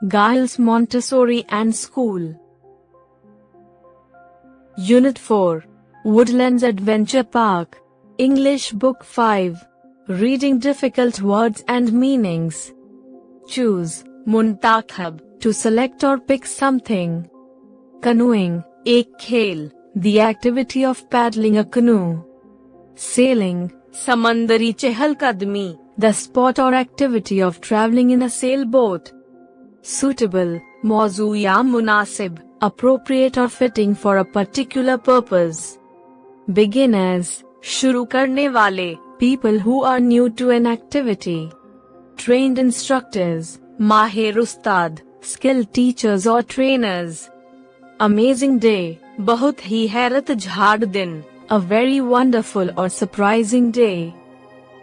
Giles Montessori and School. Unit 4. Woodlands Adventure Park. English Book 5. Reading difficult words and meanings. Choose Muntakhab, to select or pick something. Canoeing, एक खेल, the activity of paddling a canoe. Sailing, समंदरी चहलकदमी, the sport or activity of traveling in a sailboat. Suitable, मौजू या मुनासिब, appropriate or fitting for a particular purpose. Beginners, शुरू करने वाले, people who are new to an activity. Trained instructors, माहिर उस्ताद, skilled teachers or trainers. Amazing day, बहुत ही हैरत झाड़ दिन, a very wonderful or surprising day.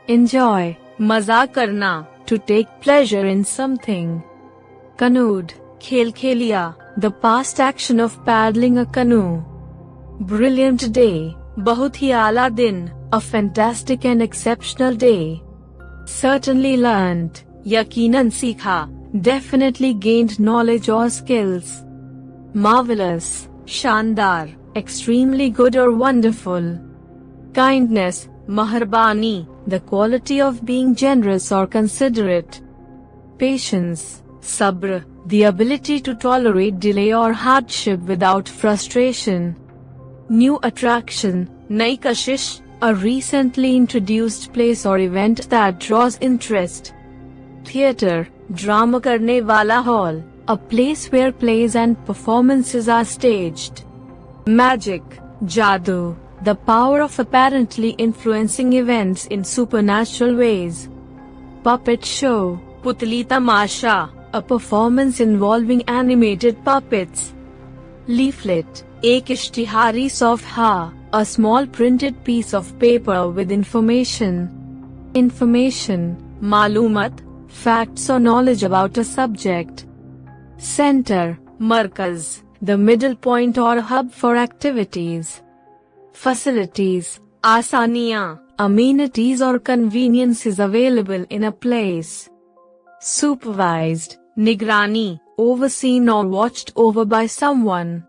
Enjoy, मजा करना, to take pleasure in something. Canoed, खेल खेलिया, the past action of paddling a canoe. Brilliant day, बहुत ही आला दिन, a fantastic and exceptional day. Certainly learned, यकीनन सीखा, definitely gained knowledge or skills. Marvelous, शानदार, extremely good or wonderful. Kindness, मेहरबानी, the quality of being generous or considerate. Patience, sabr, the ability to tolerate delay or hardship without frustration. New attraction, नई कशिश, a recently introduced place or event that draws interest. Theatre, drama करने वाला hall, a place where plays and performances are staged. Magic, जादू, the power of apparently influencing events in supernatural ways. Puppet show, पुतली तमाशा, a performance involving animated puppets. Leaflet, एक इश्तिहारी सफ़हा, a small printed piece of paper with information. Information, मालूमत, facts or knowledge about a subject. Center, Markaz, the middle point or hub for activities. Facilities, आसानियाँ, amenities or conveniences available in a place. Supervised, निगरानी, overseen or watched over by someone.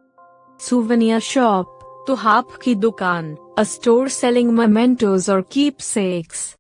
Souvenir shop, तुहाफ की दुकान, a store selling mementos or keepsakes.